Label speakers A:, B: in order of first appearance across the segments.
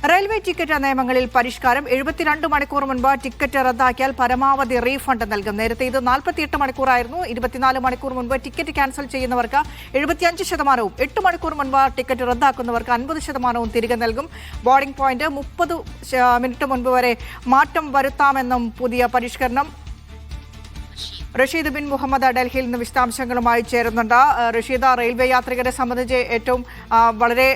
A: Railway ticket നിയമങ്ങളിൽ പരിഷ്കാരം 72 മണിക്കൂർ മുൻപ് ടിക്കറ്റ് റദ്ദാക്കിയാൽ പരമാവധി റീഫണ്ട് നൽകും. നേരത്തെ ഇത് 48 മണിക്കൂറായിരുന്നു. 24 മണിക്കൂർ മുൻപ് ടിക്കറ്റ് ക്യാൻസൽ ചെയ്യുന്നവർക്ക് 75%, 8 മണിക്കൂർ മുൻപ് ടിക്കറ്റ് റദ്ദാക്കുന്നവർക്ക് 50% തിരികെ നൽകും. ബോർഡിംഗ് പോയിന്റ് 30 മിനിറ്റ് മുൻപ് വരെ മാറ്റം വരുത്താമെന്നും പുതിയ പരിഷ്കരണം. റഷീദ് ബിൻ മുഹമ്മദ് ഡൽഹിയിൽ നിന്ന് വിശദാംശങ്ങളുമായി ചേരുന്നുണ്ട്. റഷീദ്, റെയിൽവേ യാത്രികരെ സംബന്ധിച്ച് ഏറ്റവും വളരെ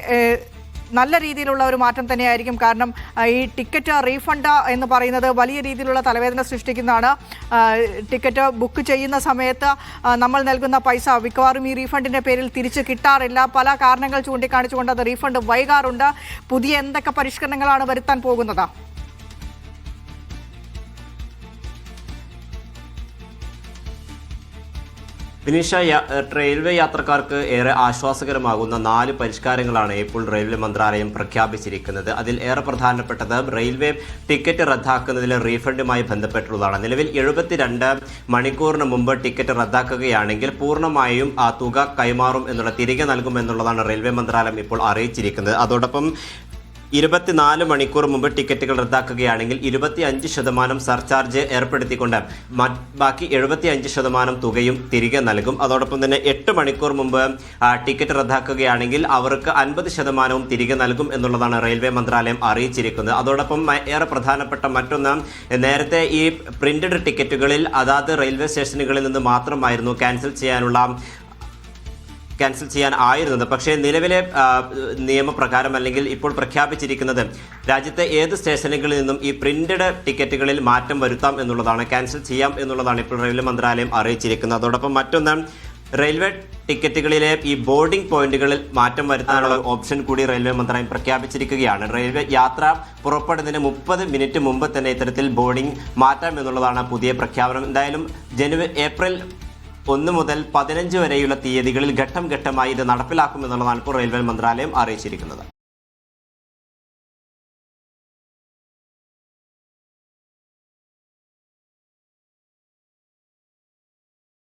A: നല്ല രീതിയിലുള്ള ഒരു മാറ്റം തന്നെയായിരിക്കും. കാരണം ഈ ടിക്കറ്റ് റീഫണ്ട് എന്ന് പറയുന്നത് വലിയ രീതിയിലുള്ള തലവേദന സൃഷ്ടിക്കുന്നതാണ്. ടിക്കറ്റ് ബുക്ക് ചെയ്യുന്ന സമയത്ത് നമ്മൾ നൽകുന്ന പൈസ മിക്കവാറും ഈ റീഫണ്ടിൻ്റെ പേരിൽ തിരിച്ച് കിട്ടാറില്ല. പല കാരണങ്ങൾ ചൂണ്ടിക്കാണിച്ചുകൊണ്ട് അത് റീഫണ്ട് വൈകാറുണ്ട്. പുതിയ എന്തൊക്കെ പരിഷ്കരണങ്ങളാണ് വരുത്താൻ പോകുന്നത്?
B: വിനീഷ, റെയിൽവേ യാത്രക്കാർക്ക് ഏറെ ആശ്വാസകരമാകുന്ന 4 പരിഷ്കാരങ്ങളാണ് ഇപ്പോൾ റെയിൽവേ മന്ത്രാലയം പ്രഖ്യാപിച്ചിരിക്കുന്നത്. അതിൽ ഏറെ പ്രധാനപ്പെട്ടത് റെയിൽവേ ടിക്കറ്റ് റദ്ദാക്കുന്നതിലെ റീഫണ്ടുമായി ബന്ധപ്പെട്ടുള്ളതാണ്. നിലവിൽ 72 മണിക്കൂറിന് മുമ്പ് ടിക്കറ്റ് റദ്ദാക്കുകയാണെങ്കിൽ പൂർണ്ണമായും ആ തുക കൈമാറും തിരികെ നൽകുമെന്നുള്ളതാണ് റെയിൽവേ മന്ത്രാലയം ഇപ്പോൾ അറിയിച്ചിരിക്കുന്നത്. അതോടൊപ്പം 24 മണിക്കൂർ മുമ്പ് ടിക്കറ്റുകൾ റദ്ദാക്കുകയാണെങ്കിൽ 25% സർചാർജ് ഏർപ്പെടുത്തിക്കൊണ്ട് ബാക്കി 75% തുകയും തിരികെ നൽകും. അതോടൊപ്പം തന്നെ 8 മണിക്കൂർ മുമ്പ് ടിക്കറ്റ് റദ്ദാക്കുകയാണെങ്കിൽ അവർക്ക് 50% തിരികെ നൽകും എന്നുള്ളതാണ് റെയിൽവേ മന്ത്രാലയം അറിയിച്ചിരിക്കുന്നത്. അതോടൊപ്പം ഏറെ പ്രധാനപ്പെട്ട മറ്റൊന്ന്, നേരത്തെ ഈ പ്രിന്റഡ് ടിക്കറ്റുകളിൽ അതാത് റെയിൽവേ സ്റ്റേഷനുകളിൽ നിന്ന് മാത്രമായിരുന്നു ക്യാൻസൽ ചെയ്യാനായിരുന്നത്. പക്ഷേ നിലവിലെ നിയമപ്രകാരം അല്ലെങ്കിൽ ഇപ്പോൾ പ്രഖ്യാപിച്ചിരിക്കുന്നത് രാജ്യത്തെ ഏത് സ്റ്റേഷനുകളിൽ നിന്നും ഈ പ്രിന്റഡ് ടിക്കറ്റുകളിൽ മാറ്റം വരുത്താം എന്നുള്ളതാണ്, ക്യാൻസൽ ചെയ്യാം എന്നുള്ളതാണ് ഇപ്പോൾ റെയിൽവേ മന്ത്രാലയം അറിയിച്ചിരിക്കുന്നത്. അതോടൊപ്പം മറ്റൊന്ന്, റെയിൽവേ ടിക്കറ്റുകളിലെ ഈ ബോർഡിംഗ് പോയിന്റുകളിൽ മാറ്റം വരുത്താനുള്ള ഓപ്ഷൻ കൂടി റെയിൽവേ മന്ത്രാലയം പ്രഖ്യാപിച്ചിരിക്കുകയാണ്. റെയിൽവേ യാത്ര പുറപ്പെടുന്നതിന് 30 മിനിറ്റ് മുമ്പ് തന്നെ ഇത്തരത്തിൽ ബോർഡിംഗ് മാറ്റാം എന്നുള്ളതാണ് പുതിയ പ്രഖ്യാപനം. എന്തായാലും ഏപ്രിൽ 1 മുതൽ 15 വരെയുള്ള തീയതികളിൽ ഘട്ടം ഘട്ടമായി ഇത് നടപ്പിലാക്കുമെന്നുള്ളതാണ് ഇപ്പോൾ റെയിൽവേ മന്ത്രാലയം അറിയിച്ചിരിക്കുന്നത്.